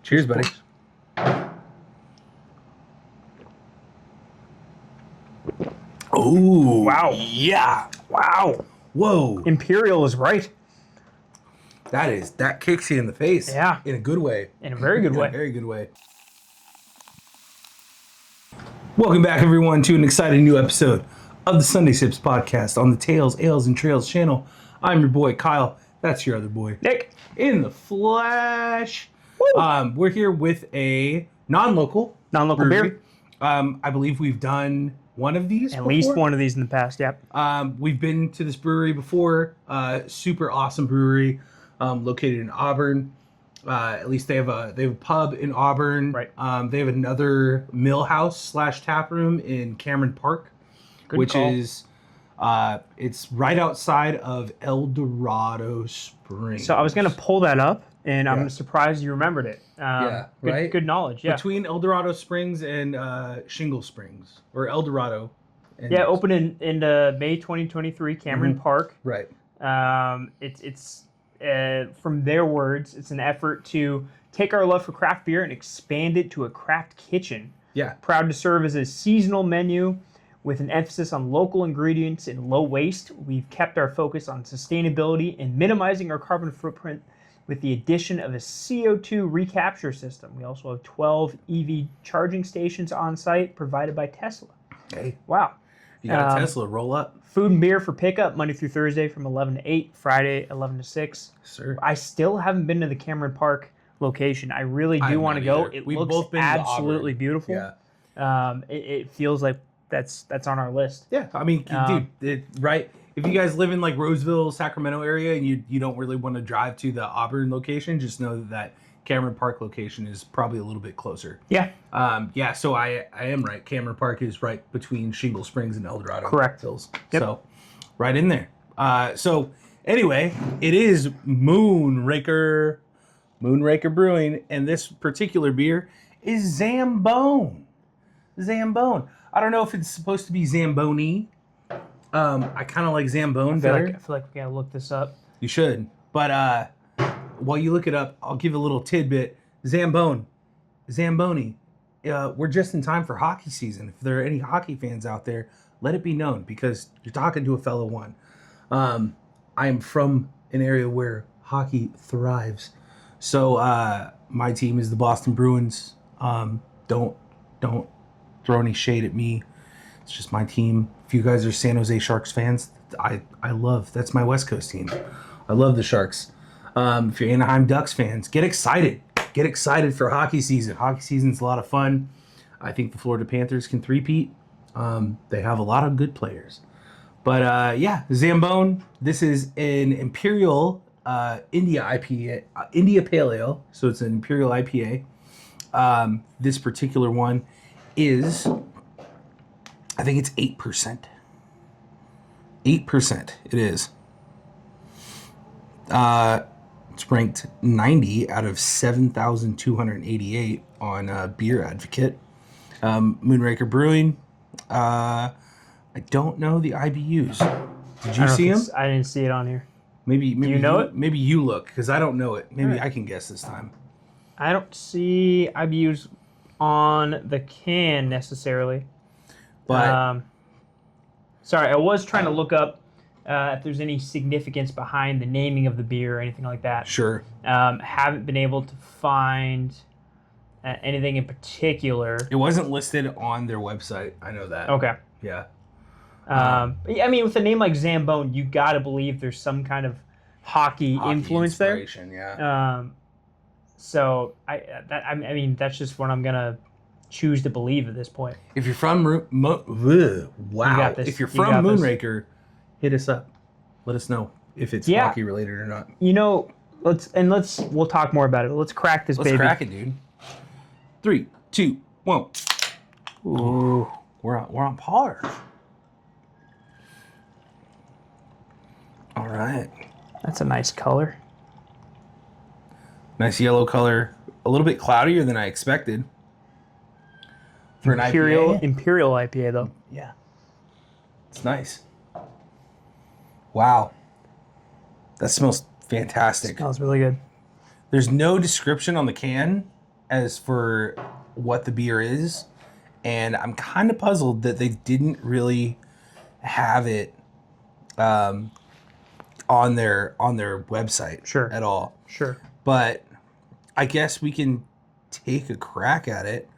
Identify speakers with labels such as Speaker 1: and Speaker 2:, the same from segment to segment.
Speaker 1: Cheers, buddy. Oh,
Speaker 2: wow.
Speaker 1: Yeah.
Speaker 2: Wow.
Speaker 1: Whoa.
Speaker 2: Imperial is right.
Speaker 1: That kicks you in the face.
Speaker 2: Yeah.
Speaker 1: In a good way.
Speaker 2: In a very good way.
Speaker 1: In a very good way. Welcome back, everyone, to an exciting new episode of the Sunday Sips podcast on the Tales, Ales, and Trails channel. I'm your boy, Kyle. That's your other boy,
Speaker 2: Nick.
Speaker 1: In the flesh. We're here with a non-local
Speaker 2: beer.
Speaker 1: I believe we've done one of these
Speaker 2: At
Speaker 1: before.
Speaker 2: least one of these in the past, yep.
Speaker 1: We've been to this brewery before. Super awesome brewery, located in Auburn. At least they have a pub in Auburn.
Speaker 2: Right.
Speaker 1: They have another mill house / tap room in Cameron Park,
Speaker 2: Good call.
Speaker 1: is it's right outside of El Dorado Springs.
Speaker 2: So I was going to pull that up, and I'm surprised you remembered it.
Speaker 1: Right?
Speaker 2: Good knowledge, yeah.
Speaker 1: Between El Dorado Springs and Shingle Springs, or El Dorado. And
Speaker 2: Open in May 2023, Cameron Park.
Speaker 1: Right.
Speaker 2: It's from their words, it's an effort to take our love for craft beer and expand it to a craft kitchen.
Speaker 1: Yeah.
Speaker 2: Proud to serve as a seasonal menu with an emphasis on local ingredients and low waste. We've kept our focus on sustainability and minimizing our carbon footprint with the addition of a CO2 recapture system. We also have 12 EV charging stations on site provided by Tesla.
Speaker 1: Hey.
Speaker 2: Wow.
Speaker 1: You got a Tesla, roll up.
Speaker 2: Food and beer for pickup Monday through Thursday from 11 to 8, Friday 11 to 6.
Speaker 1: Sir.
Speaker 2: I still haven't been to the Cameron Park location. I really do want to go.
Speaker 1: We've
Speaker 2: looks
Speaker 1: both been
Speaker 2: absolutely
Speaker 1: to
Speaker 2: beautiful.
Speaker 1: Yeah.
Speaker 2: It feels like that's on our list.
Speaker 1: Yeah, I mean, dude, right? If you guys live in like Roseville, Sacramento area, and you don't really want to drive to the Auburn location, just know that Cameron Park location is probably a little bit closer.
Speaker 2: Yeah.
Speaker 1: So I am right. Cameron Park is right between Shingle Springs and El Dorado.
Speaker 2: Correct.
Speaker 1: Hills.
Speaker 2: Yep.
Speaker 1: So right in there. So anyway, it is Moonraker Brewing, and this particular beer is Zambone. Zambone. I don't know if it's supposed to be Zamboni. I kind of like Zambone better.
Speaker 2: I feel like we gotta look this up.
Speaker 1: You should. But while you look it up, I'll give a little tidbit. Zamboni. We're just in time for hockey season. If there are any hockey fans out there, let it be known, because you're talking to a fellow one. I am from an area where hockey thrives. So my team is the Boston Bruins. Don't throw any shade at me. It's just my team. If you guys are San Jose Sharks fans, that's my West Coast team. I love the Sharks. If you're Anaheim Ducks fans, get excited. Get excited for hockey season. Hockey season's a lot of fun. I think the Florida Panthers can three-peat. They have a lot of good players. But Zambone. This is an Imperial India IPA, India Pale Ale. So it's an Imperial IPA. This particular one is, I think it's 8%. 8% it is. It's ranked 90 out of 7,288 on Beer Advocate. Moonraker Brewing. I don't know the IBUs. Did you see them?
Speaker 2: I didn't see it on here.
Speaker 1: Maybe
Speaker 2: Do you know it?
Speaker 1: Maybe you look, because I don't know it. Maybe
Speaker 2: Right.
Speaker 1: I can guess this time.
Speaker 2: I don't see IBUs on the can necessarily.
Speaker 1: But
Speaker 2: sorry, I was trying to look up if there's any significance behind the naming of the beer or anything like that.
Speaker 1: sure.
Speaker 2: Haven't been able to find anything in particular.
Speaker 1: It wasn't listed on their website. I know that.
Speaker 2: Okay.
Speaker 1: Yeah.
Speaker 2: But I mean, with a name like Zambone, you got to believe there's some kind of hockey influence there.
Speaker 1: Yeah.
Speaker 2: So I mean, that's just what I'm gonna choose to believe at this point.
Speaker 1: If you're from
Speaker 2: You got this.
Speaker 1: If you're
Speaker 2: You
Speaker 1: from
Speaker 2: got this.
Speaker 1: Moonraker, hit us up. Let us know if it's
Speaker 2: Yeah.
Speaker 1: hockey related or not.
Speaker 2: You know, we'll talk more about it. Let's crack this
Speaker 1: Let's
Speaker 2: baby.
Speaker 1: crack it, dude. 3, 2, 1. Ooh, we're on par. All right.
Speaker 2: That's a nice color.
Speaker 1: Nice yellow color. A little bit cloudier than I expected. For an IPA.
Speaker 2: Imperial IPA though.
Speaker 1: Yeah. It's nice. Wow. That smells fantastic.
Speaker 2: Smells really good.
Speaker 1: There's no description on the can as for what the beer is, and I'm kind of puzzled that they didn't really have it on their website
Speaker 2: Sure.
Speaker 1: at all.
Speaker 2: Sure.
Speaker 1: But I guess we can take a crack at it.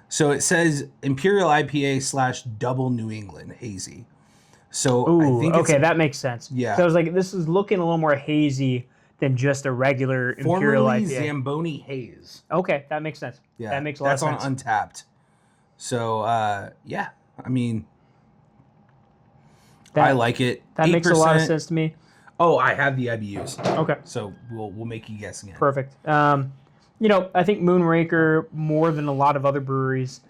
Speaker 1: So it says Imperial IPA / Double New England Hazy. So
Speaker 2: Ooh,
Speaker 1: I think it's
Speaker 2: okay, that makes sense.
Speaker 1: Yeah.
Speaker 2: So I was like, this is looking a little more hazy than just a regular Imperial
Speaker 1: formerly
Speaker 2: IPA.
Speaker 1: Zamboni Haze.
Speaker 2: Okay, that makes sense.
Speaker 1: Yeah,
Speaker 2: that makes a lot of sense.
Speaker 1: That's on Untapped. So yeah, I mean, I like it.
Speaker 2: That
Speaker 1: 8%.
Speaker 2: makes a lot of sense to me.
Speaker 1: Oh, I have the IBUs.
Speaker 2: Okay,
Speaker 1: So we'll make you guess again.
Speaker 2: perfect. You know, I think Moonraker, more than a lot of other breweries,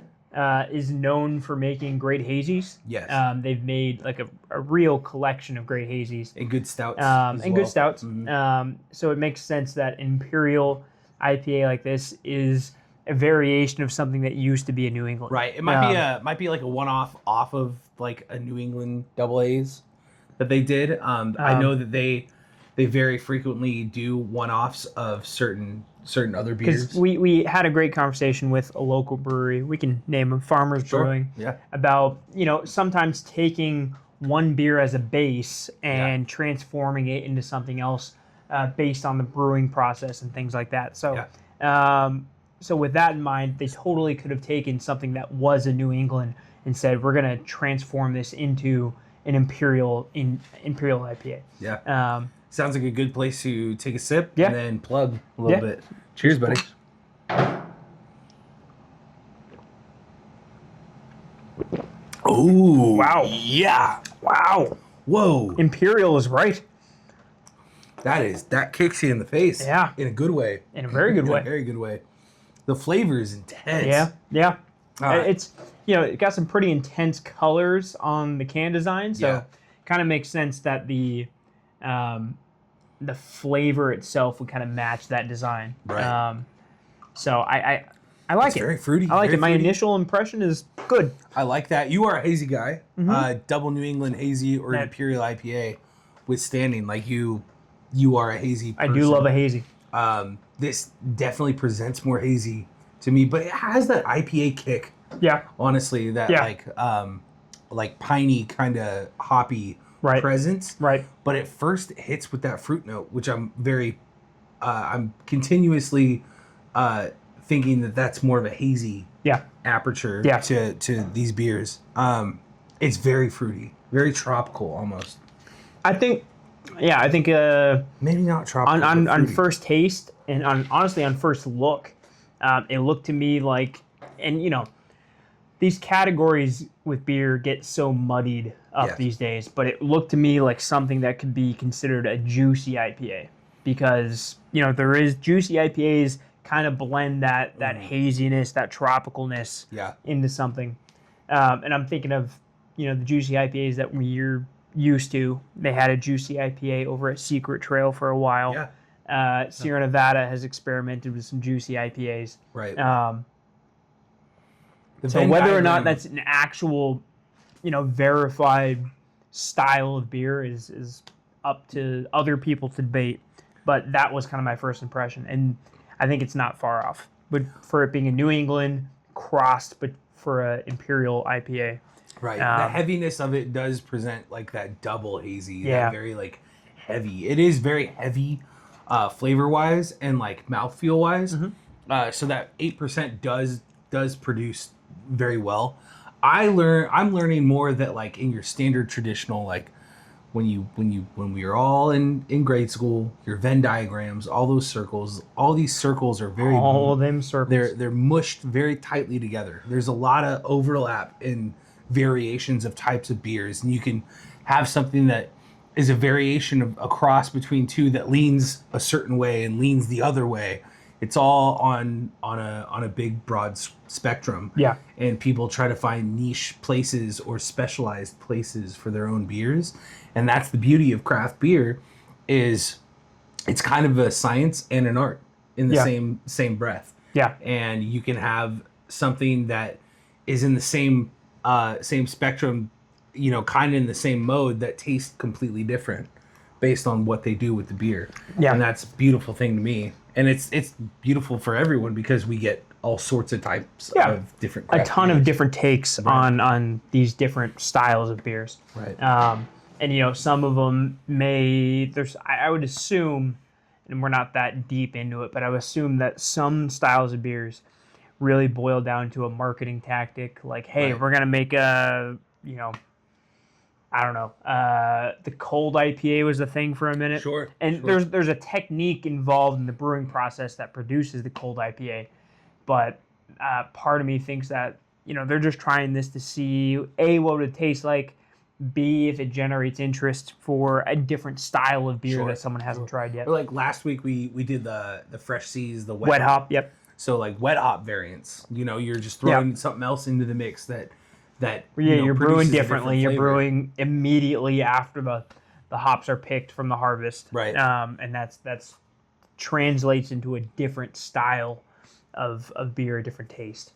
Speaker 2: is known for making great hazies.
Speaker 1: Yes.
Speaker 2: They've made like a real collection of great hazies.
Speaker 1: And good stouts.
Speaker 2: Good stouts.
Speaker 1: Mhm.
Speaker 2: So it makes sense that Imperial IPA like this is a variation of something that used to be a New England.
Speaker 1: Right. It might be like a one-off off of like a New England double A's that they did. I know that they very frequently do one-offs of certain other beers.
Speaker 2: Because we had a great conversation with a local brewery. We can name them Farmers
Speaker 1: Sure.
Speaker 2: Brewing.
Speaker 1: Yeah.
Speaker 2: About, you know, sometimes taking one beer as a base and transforming it into something else based on the brewing process and things like that. So, so with that in mind, they totally could have taken something that was a New England and said, we're going to transform this into an Imperial IPA.
Speaker 1: Yeah. Sounds like a good place to take a sip
Speaker 2: Yeah.
Speaker 1: and then plug a little bit. Cheers, buddy. Oh,
Speaker 2: Wow.
Speaker 1: Yeah.
Speaker 2: Wow.
Speaker 1: Whoa.
Speaker 2: Imperial is right.
Speaker 1: That kicks you in the face.
Speaker 2: Yeah.
Speaker 1: In a good way.
Speaker 2: In a very good
Speaker 1: In
Speaker 2: way.
Speaker 1: a very good way. The flavor is intense.
Speaker 2: Yeah.
Speaker 1: Uh,
Speaker 2: It's, you know, it got some pretty intense colors on the can design, so kind of makes sense that the flavor itself would kind of match that design.
Speaker 1: Right.
Speaker 2: So I like it.
Speaker 1: Very fruity.
Speaker 2: I like
Speaker 1: very
Speaker 2: it. My
Speaker 1: fruity.
Speaker 2: initial impression is good.
Speaker 1: I like that. You are a hazy guy.
Speaker 2: Mm-hmm.
Speaker 1: Double New England hazy or
Speaker 2: Yeah.
Speaker 1: Imperial IPA withstanding. Like you are a hazy
Speaker 2: I
Speaker 1: person.
Speaker 2: do love a hazy.
Speaker 1: This definitely presents more hazy to me, but it has that IPA kick.
Speaker 2: Yeah.
Speaker 1: Honestly, that like piney kind of hoppy presence.
Speaker 2: Right.
Speaker 1: But at first it hits with that fruit note, which I'm I'm continuously thinking that that's more of a hazy aperture to these beers. It's very fruity, very tropical almost.
Speaker 2: I think
Speaker 1: Maybe not tropical.
Speaker 2: on
Speaker 1: but fruity.
Speaker 2: first taste and honestly on first look, it looked to me like, and you know, these categories with beer get so muddied up these days, but it looked to me like something that could be considered a juicy IPA, because you know there is juicy IPAs kind of blend that haziness, that tropicalness into something, and I'm thinking of, you know, the juicy IPAs that we're used to. They had a juicy IPA over at Secret Trail for a while. Sierra Nevada has experimented with some juicy IPAs.
Speaker 1: Right.
Speaker 2: So whether or not that's an actual, you know, verified style of beer is up to other people to debate. But that was kind of my first impression, and I think it's not far off. But for it being a New England crossed, but for an Imperial IPA,
Speaker 1: right, the heaviness of it does present like that double hazy. That very like heavy. It is very heavy, flavor wise and like mouthfeel wise.
Speaker 2: Mm-hmm.
Speaker 1: So that 8% does produce very well. I'm learning more that like in your standard traditional, like when we were all in grade school, your Venn diagrams, all these circles are very
Speaker 2: all of them circles.
Speaker 1: They're mushed very tightly together. There's a lot of overlap in variations of types of beers, and you can have something that is a variation of a cross between two that leans a certain way and leans the other way. It's all on a big broad spectrum. And people try to find niche places or specialized places for their own beers, and that's the beauty of craft beer, is it's kind of a science and an art in the same breath. And you can have something that is in the same spectrum, you know, kind of in the same mode, that tastes completely different based on what they do with the beer. And that's a beautiful thing to me. and it's beautiful for everyone because we get all sorts of types
Speaker 2: Yeah.
Speaker 1: of different
Speaker 2: A
Speaker 1: craft
Speaker 2: ton
Speaker 1: beers.
Speaker 2: of different takes on these different styles of beers.
Speaker 1: Right.
Speaker 2: And you know, some of them I would assume, and we're not that deep into it, but I would assume that some styles of beers really boil down to a marketing tactic. Like, hey,
Speaker 1: Right.
Speaker 2: we're gonna make a, you know, I don't know, the cold IPA was the thing for a minute.
Speaker 1: Sure.
Speaker 2: And
Speaker 1: sure.
Speaker 2: there's a technique involved in the brewing process that produces the cold IPA, but part of me thinks that, you know, they're just trying this to see A, what would it taste like, B, if it generates interest for a different style of beer
Speaker 1: Sure,
Speaker 2: that someone hasn't tried yet.
Speaker 1: Or like last week we did the Fresh Seas, the
Speaker 2: Wet hop, yep.
Speaker 1: So like wet hop variants. You know, you're just throwing something else into the mix that
Speaker 2: Yeah,
Speaker 1: you know,
Speaker 2: you're brewing
Speaker 1: produces a
Speaker 2: differently.
Speaker 1: different
Speaker 2: You're
Speaker 1: flavor.
Speaker 2: brewing immediately after the hops are picked from the harvest.
Speaker 1: Right.
Speaker 2: And that's translates into a different style of beer, a different taste.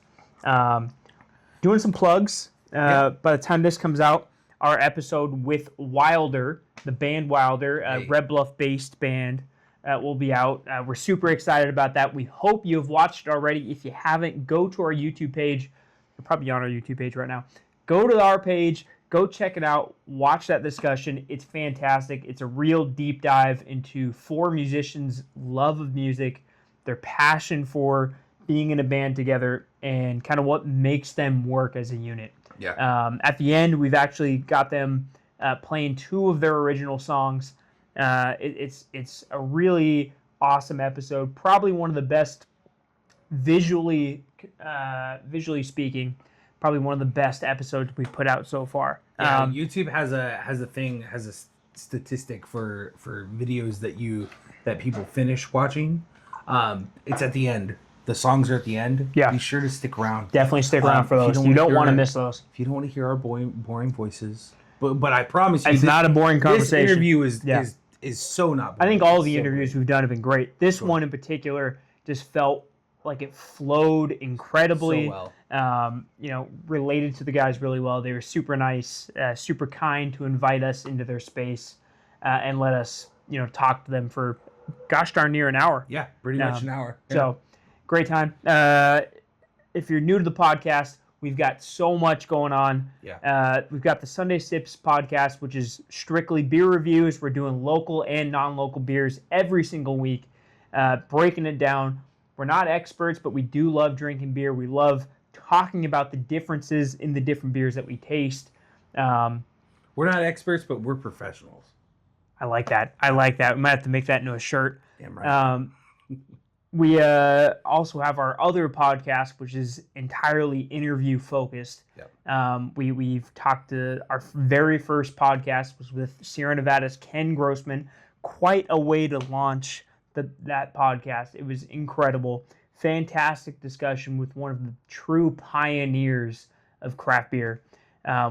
Speaker 2: Doing some plugs. By the time this comes out, our episode with Wilder, the band Wilder, a Red Bluff-based band, will be out. We're super excited about that. We hope you have watched it already. If you haven't, go to our YouTube page. You're probably on our YouTube page right now. Go to our page. Go check it out. Watch that discussion. It's fantastic. It's a real deep dive into four musicians' love of music, their passion for being in a band together, and kind of what makes them work as a unit.
Speaker 1: Yeah.
Speaker 2: At the end, we've actually got them playing two of their original songs. It's a really awesome episode. Probably one of the best visually speaking. Probably one of the best episodes we've put out so far.
Speaker 1: Yeah, YouTube has a statistic for videos that people finish watching. It's at the end. The songs are at the end.
Speaker 2: Yeah.
Speaker 1: Be sure to stick around.
Speaker 2: Definitely stick around for
Speaker 1: if
Speaker 2: those. You don't want to
Speaker 1: hear-
Speaker 2: miss those.
Speaker 1: If you don't want to hear our boring voices, but I promise you,
Speaker 2: It's not a boring
Speaker 1: this
Speaker 2: conversation.
Speaker 1: interview is so not boring.
Speaker 2: I think all
Speaker 1: It's
Speaker 2: the
Speaker 1: so
Speaker 2: interviews
Speaker 1: great.
Speaker 2: we've done have been great. This one in particular just felt like it flowed incredibly.
Speaker 1: So well.
Speaker 2: You know, related to the guys really well. They were super nice, super kind to invite us into their space and let us, you know, talk to them for, gosh darn near an hour.
Speaker 1: Yeah, pretty much an hour. Yeah.
Speaker 2: So, great time. If you're new to the podcast, we've got so much going on.
Speaker 1: Yeah.
Speaker 2: We've got the Sunday Sips podcast, which is strictly beer reviews. We're doing local and non-local beers every single week, breaking it down. We're not experts, but we do love drinking beer. We love talking about the differences in the different beers that we taste.
Speaker 1: We're not experts, but we're professionals.
Speaker 2: I like that. We might have to make that into a shirt.
Speaker 1: Damn right.
Speaker 2: We also have our other podcast, which is entirely interview focused.
Speaker 1: Yep.
Speaker 2: We've talked to our very first podcast was with Sierra Nevada's Ken Grossman. Quite a way to launch that podcast. It was incredible. Fantastic discussion with one of the true pioneers of craft beer.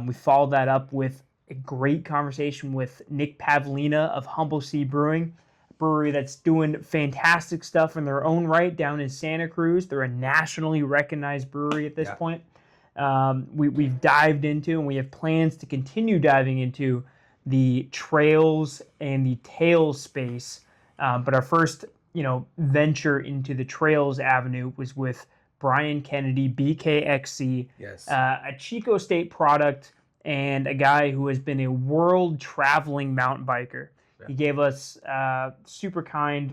Speaker 2: We followed that up with a great conversation with Nick Pavlina of Humble Sea Brewing, a brewery that's doing fantastic stuff in their own right down in Santa Cruz. They're a nationally recognized brewery at this point. We've dived into, and we have plans to continue diving into, the trails and the tails space. But our first, venture into the trails avenue was with Brian Kennedy, BKXC,
Speaker 1: Yes.
Speaker 2: a Chico State product, and a guy who has been a world traveling mountain biker.
Speaker 1: Yeah.
Speaker 2: He gave us was super kind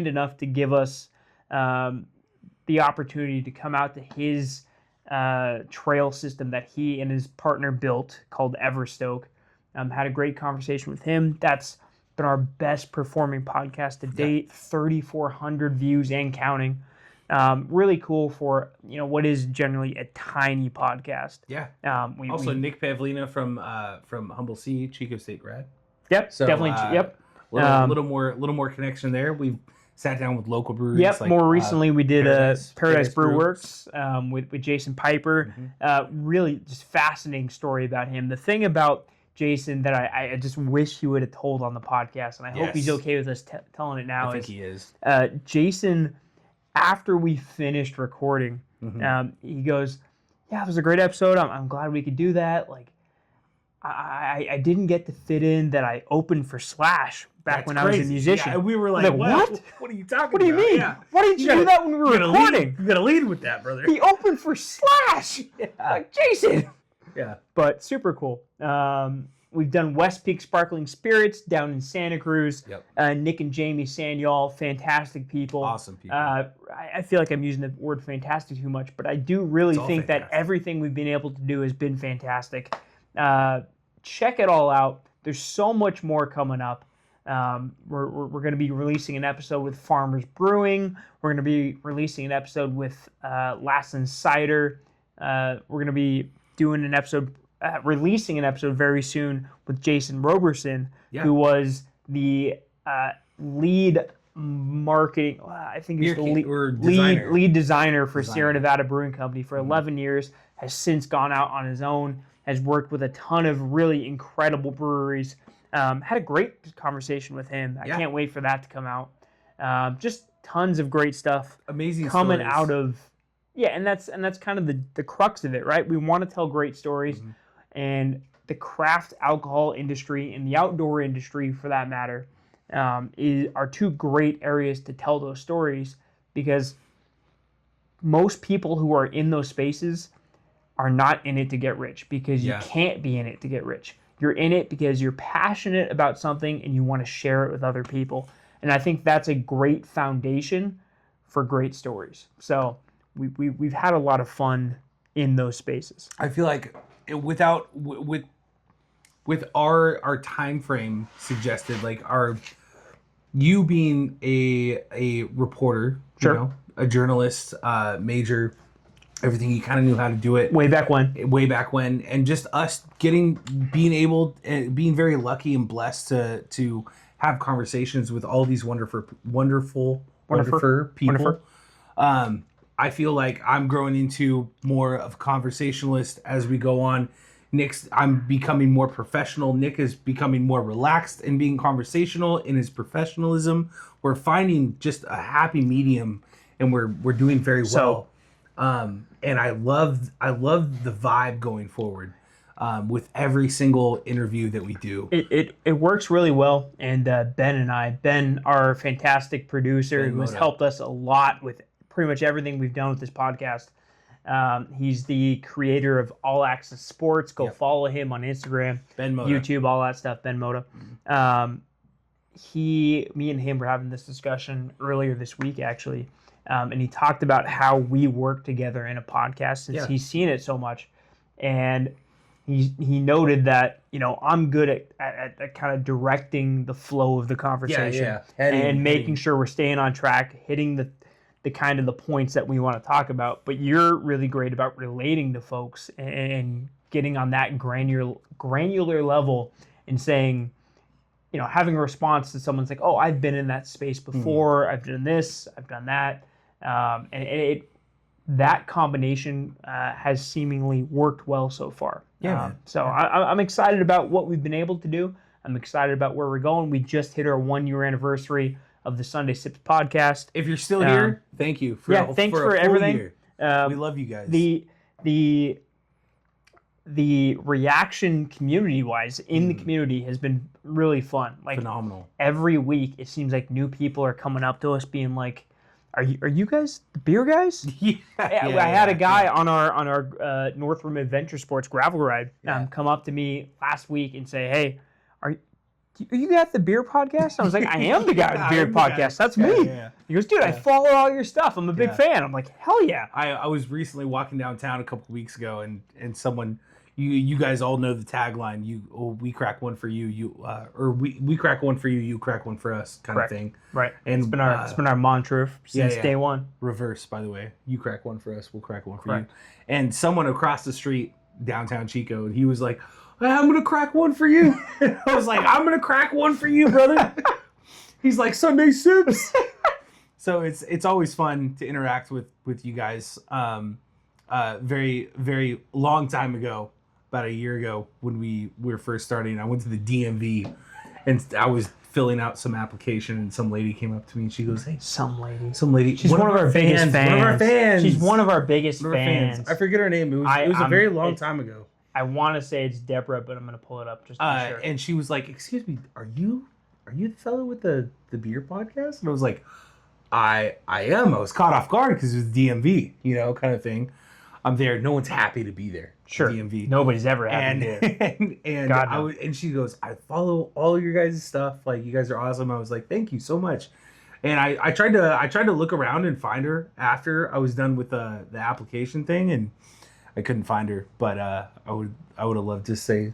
Speaker 2: enough to give us the opportunity to come out to his trail system that he and his partner built called Everstoke. Had a great conversation with him. That's been our best performing podcast to date. 3,400 views and counting. Really cool for what is generally a tiny podcast.
Speaker 1: Yeah.
Speaker 2: We
Speaker 1: Nick Pavlina from Humble Sea, Chico State grad.
Speaker 2: Yep,
Speaker 1: So,
Speaker 2: definitely. Yep.
Speaker 1: Little more connection there. We've sat down with local breweries.
Speaker 2: Yep. More recently, we did Paradise Brew
Speaker 1: Works.
Speaker 2: Works with Jason Piper.
Speaker 1: Mm-hmm.
Speaker 2: Really just fascinating story about him. The thing about Jason that I just wish he would have told on the podcast, and I hope he's okay with us telling it now.
Speaker 1: I think he is.
Speaker 2: Jason, after we finished recording,
Speaker 1: Mm-hmm.
Speaker 2: he goes, "Yeah, it was a great episode. I'm glad we could do that. Like, I didn't get to fit in that I opened for Slash back when I was a musician.
Speaker 1: Yeah, we were like,
Speaker 2: what?
Speaker 1: What are you talking about?
Speaker 2: What do you mean?
Speaker 1: Yeah.
Speaker 2: Why didn't you do that when we were recording?
Speaker 1: You gotta lead with that, brother.
Speaker 2: He opened for Slash.
Speaker 1: Yeah.
Speaker 2: Like, Jason.
Speaker 1: Yeah.
Speaker 2: But super cool. We've done West Peak Sparkling Spirits down in Santa Cruz.
Speaker 1: Yep.
Speaker 2: Nick and Jamie Sanyal, fantastic people.
Speaker 1: Awesome people.
Speaker 2: I feel like I'm using the word fantastic too much, but I do really think that everything we've been able to do has been fantastic. Check it all out. There's so much more coming up. We're going to be releasing an episode with Farmers Brewing. We're going to be releasing an episode with Lassen Cider. We're going to be doing an episode, releasing an episode very soon with Jason Roberson, who was the lead marketing, I think he's the lead designer for Sierra Nevada Brewing Company for 11 years, has since gone out on his own, has worked with a ton of really incredible breweries. Had a great conversation with him. I can't wait for that to come out. Just tons of great stuff.
Speaker 1: Amazing
Speaker 2: coming
Speaker 1: stories.
Speaker 2: Out of and that's kind of the crux of it, right? We want to tell great stories, and the craft alcohol industry and the outdoor industry, for that matter, are two great areas to tell those stories, because most people who are in those spaces are not in it to get rich, because you can't be in it to get rich. You're in it because you're passionate about something and you want to share it with other people. And I think that's a great foundation for great stories. So we've had a lot of fun in those spaces.
Speaker 1: I feel like with our time frame suggested, like you being a reporter, you know, a journalist, major, everything, you kind of knew how to do it
Speaker 2: way back when,
Speaker 1: and just us being very lucky and blessed to have conversations with all these wonderful people. I feel like I'm growing into more of a conversationalist as we go on. I'm becoming more professional. Nick is becoming more relaxed and being conversational in his professionalism. We're finding just a happy medium, and we're doing very well. And I love the vibe going forward with every single interview that we do.
Speaker 2: It works really well. And Ben, our fantastic producer, who has helped us a lot with pretty much everything we've done with this podcast. He's the creator of All Access Sports. Go follow him on Instagram,
Speaker 1: Ben Moda.
Speaker 2: YouTube, all that stuff. Ben Moda. Me and him were having this discussion earlier this week, actually. And he talked about how we work together in a podcast, since he's seen it so much. And he noted that, I'm good at kind of directing the flow of the conversation and making sure we're staying on track, hitting the kind of the points that we want to talk about. But you're really great about relating to folks and getting on that granular level and saying, having a response to someone's like, oh, I've been in that space before. I've done this, I've done that. And that combination has seemingly worked well so far. I'm excited about what we've been able to do. I'm excited about where we're going. We just hit our 1 year anniversary of the Sunday Sips podcast.
Speaker 1: If you're still here, thank you.
Speaker 2: Thanks for everything.
Speaker 1: Year. We love you guys.
Speaker 2: The reaction community-wise in the community has been really fun. Like,
Speaker 1: phenomenal.
Speaker 2: Every week, it seems like new people are coming up to us being like, Are you guys the beer guys? I had a guy on our Northrum Adventure Sports gravel ride come up to me last week and say, "Hey, are you got the beer podcast?" I was like, "I am the guy with the beer podcast. That's me." Yeah. He goes, "Dude, I follow all your stuff. I'm a big fan." I'm like, "Hell yeah!"
Speaker 1: I was recently walking downtown a couple of weeks ago, and someone. You guys all know the tagline. We crack one for you. We crack one for you. You crack one for us, kind of thing.
Speaker 2: Right. And it's been our mantra since day one.
Speaker 1: Reverse, by the way. You crack one for us. We'll crack one for you. And someone across the street, downtown Chico, and he was like, "Hey, I'm gonna crack one for you." And I was like, "I'm gonna crack one for you, brother." He's like, "Sunday Sips." So it's always fun to interact with you guys. Very very long time ago. About a year ago when we were first starting, I went to the DMV and I was filling out some application, and some lady came up to me and she goes, "Hey,
Speaker 2: some lady.
Speaker 1: She's one of our biggest fans.
Speaker 2: She's one of our biggest fans.
Speaker 1: I forget her name. It was a very long time ago.
Speaker 2: I want to say it's Deborah, but I'm gonna pull it up just to be sure.
Speaker 1: And she was like, "Excuse me, are you the fellow with the beer podcast?" And I was like, I am. I was caught off guard because it was DMV, kind of thing. I'm there. No one's happy to be there.
Speaker 2: Sure.
Speaker 1: DMV.
Speaker 2: Nobody's ever happy there.
Speaker 1: And
Speaker 2: God,
Speaker 1: and she goes, "I follow all your guys' stuff. Like, you guys are awesome." I was like, "Thank you so much." And I tried to look around and find her after I was done with the application thing, and I couldn't find her. But I would have loved to say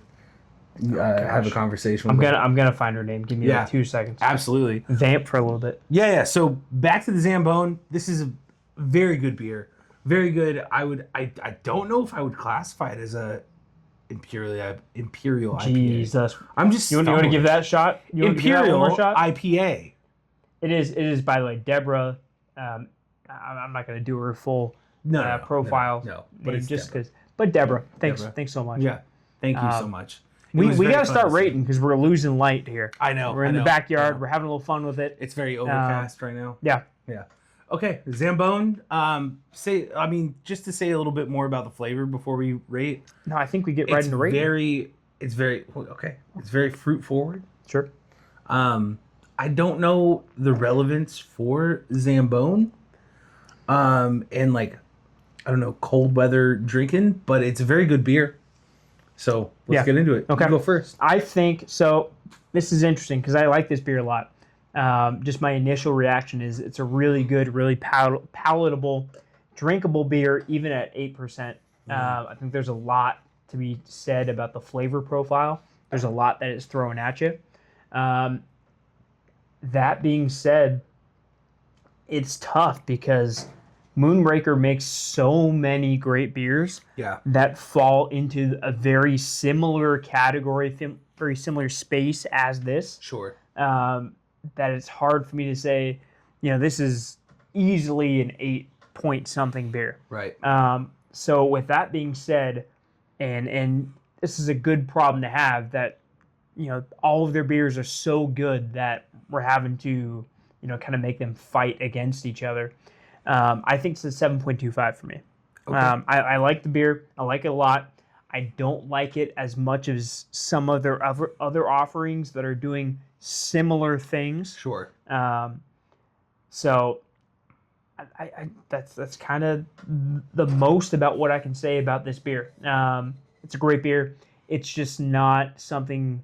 Speaker 1: have a conversation with her.
Speaker 2: I'm gonna find her name. Give me like 2 seconds.
Speaker 1: Absolutely.
Speaker 2: Vamp for a little bit.
Speaker 1: Yeah. So back to the Zambone. This is a very good beer. Very good. I don't know if I would classify it as a Imperial IPA.
Speaker 2: Jesus.
Speaker 1: I'm just.
Speaker 2: You want to give that a shot?
Speaker 1: Imperial
Speaker 2: one more shot?
Speaker 1: IPA.
Speaker 2: It is. By the way, Deborah. I'm not gonna do her full profile.
Speaker 1: No, but it's
Speaker 2: just
Speaker 1: Deborah.
Speaker 2: because. But Deborah, thanks so much.
Speaker 1: Yeah, thank you so much.
Speaker 2: We got to start rating because we're losing light here.
Speaker 1: I know.
Speaker 2: We're in the backyard. We're having a little fun with it.
Speaker 1: It's very overcast right now.
Speaker 2: Yeah.
Speaker 1: Yeah. Okay, Zambone. Just to say a little bit more about the flavor before we rate.
Speaker 2: No, I think we get right into rating.
Speaker 1: It's very fruit forward.
Speaker 2: Sure.
Speaker 1: I don't know the relevance for Zambone. And like, I don't know, cold weather drinking, but it's a very good beer. So let's get into it.
Speaker 2: Okay.
Speaker 1: You go first.
Speaker 2: I think so. This is interesting because I like this beer a lot. Just my initial reaction is it's a really good, really palatable, drinkable beer, even at 8%. I think there's a lot to be said about the flavor profile. There's a lot that is thrown at you. That being said, it's tough because Moonraker makes so many great beers that fall into a very similar category, very similar space as this.
Speaker 1: Sure.
Speaker 2: That it's hard for me to say, this is easily an 8-point-something beer.
Speaker 1: Right.
Speaker 2: So with that being said, and this is a good problem to have, that all of their beers are so good that we're having to kind of make them fight against each other. I think it's a 7.25 for me.
Speaker 1: Okay.
Speaker 2: I like the beer. I like it a lot. I don't like it as much as some of their other offerings that are doing similar things.
Speaker 1: Sure.
Speaker 2: So that's kind of the most about what I can say about this beer. It's a great beer. It's just not something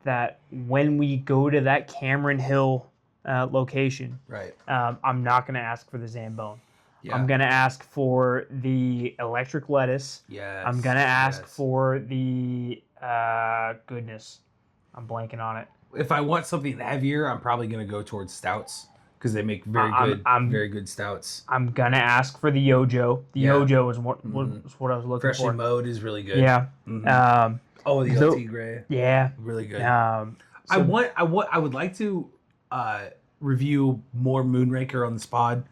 Speaker 2: that when we go to that Cameron Hill location,
Speaker 1: right?
Speaker 2: I'm not going to ask for the Zambone.
Speaker 1: Yeah.
Speaker 2: I'm going to ask for the electric lettuce.
Speaker 1: Yes.
Speaker 2: I'm going to ask for the goodness. I'm blanking on it.
Speaker 1: If I want something heavier, I'm probably going to go towards stouts because they make very good stouts.
Speaker 2: I'm going to ask for the Yojo. The Yojo is what I was looking
Speaker 1: Freshly
Speaker 2: for.
Speaker 1: mowed is really good.
Speaker 2: Yeah.
Speaker 1: Mm-hmm. The El Tigre.
Speaker 2: Yeah.
Speaker 1: Really good.
Speaker 2: I
Speaker 1: would like to review more Moonraker on the spod.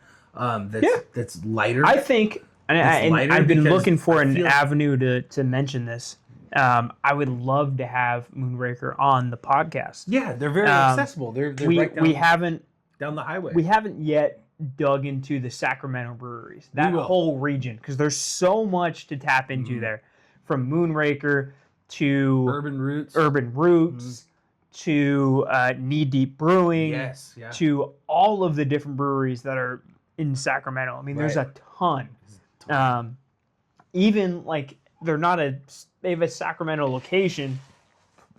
Speaker 1: That's lighter.
Speaker 2: I think, and I've been looking for an avenue to mention this. I would love to have Moonraker on the podcast.
Speaker 1: Yeah, they're very accessible. They're right down the highway.
Speaker 2: We haven't yet dug into the Sacramento breweries, that whole region, because there's so much to tap into there, from Moonraker to
Speaker 1: Urban
Speaker 2: Roots to Knee Deep Brewing, to all of the different breweries that are in Sacramento. I mean, there's a ton. Even like they have a Sacramento location,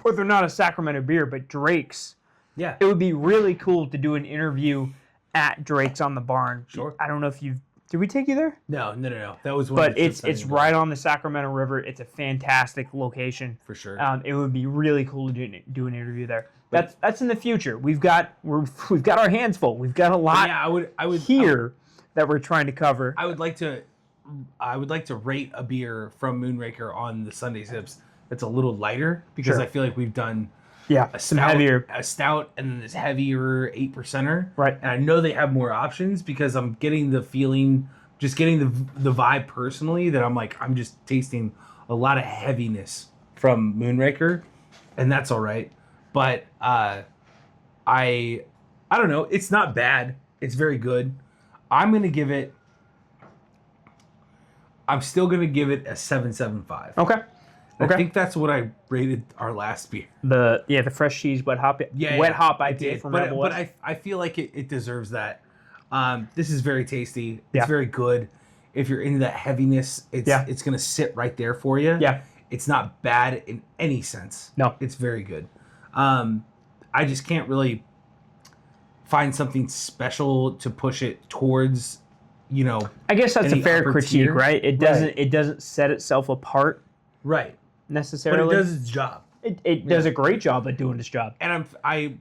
Speaker 2: but they're not a Sacramento beer, but Drake's.
Speaker 1: Yeah.
Speaker 2: It would be really cool to do an interview at Drake's on the Barn.
Speaker 1: Sure.
Speaker 2: I don't know if did we take you there?
Speaker 1: No. That was one.
Speaker 2: But it's right on the Sacramento River. It's a fantastic location.
Speaker 1: For sure.
Speaker 2: It would be really cool to do an interview there. That's in the future. We've got our hands full. We've got a lot.
Speaker 1: Yeah, I would
Speaker 2: that we're trying to cover.
Speaker 1: I would like to rate a beer from Moonraker on the Sunday Sips that's a little lighter, because I feel like we've done a stout and then this heavier 8%er.
Speaker 2: Right.
Speaker 1: And I know they have more options, because I'm getting the feeling, just getting the vibe personally, that I'm just tasting a lot of heaviness from Moonraker, and that's all right. But I don't know. It's not bad. It's very good. I'm still going to give it a 7.75.
Speaker 2: Okay. Okay.
Speaker 1: I think that's what I rated our last beer.
Speaker 2: The fresh cheese wet hop hop
Speaker 1: I
Speaker 2: IPA
Speaker 1: did.
Speaker 2: from
Speaker 1: But,
Speaker 2: Rebel
Speaker 1: but
Speaker 2: West.
Speaker 1: I feel like it deserves that. This is very tasty. It's
Speaker 2: Yeah.
Speaker 1: very good. If you're into that heaviness, it's gonna sit right there for you.
Speaker 2: Yeah.
Speaker 1: It's not bad in any sense.
Speaker 2: No.
Speaker 1: It's very good. I just can't really find something special to push it towards,
Speaker 2: I guess that's a
Speaker 1: any
Speaker 2: fair
Speaker 1: upper
Speaker 2: critique,
Speaker 1: tier.
Speaker 2: right? It doesn't set itself apart
Speaker 1: right. But
Speaker 2: necessarily.
Speaker 1: it does its job.
Speaker 2: It does a great job at doing its job.
Speaker 1: And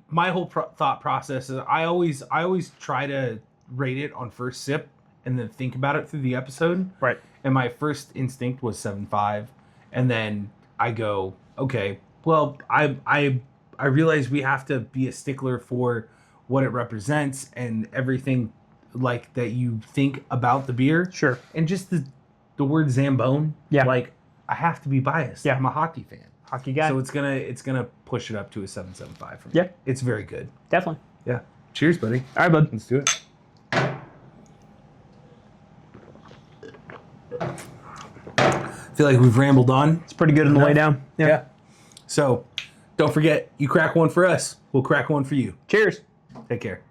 Speaker 1: my whole thought process is I always try to rate it on first sip and then think about it through the episode.
Speaker 2: Right.
Speaker 1: And my first instinct was 7.5, and then I go, okay, well, I realize we have to be a stickler for what it represents and everything like that you think about the beer.
Speaker 2: Sure.
Speaker 1: And just the word Zambone.
Speaker 2: Yeah.
Speaker 1: Like, I have to be biased.
Speaker 2: Yeah.
Speaker 1: I'm a hockey fan.
Speaker 2: Hockey guy.
Speaker 1: So it's gonna push it up to a 7.75 for me.
Speaker 2: Yeah.
Speaker 1: It's very good.
Speaker 2: Definitely.
Speaker 1: Yeah. Cheers, buddy.
Speaker 2: All right, bud.
Speaker 1: Let's do it. I feel like we've rambled on.
Speaker 2: It's pretty good on the way down.
Speaker 1: Yeah. So don't forget, you crack one for us, we'll crack one for you.
Speaker 2: Cheers.
Speaker 1: Take care.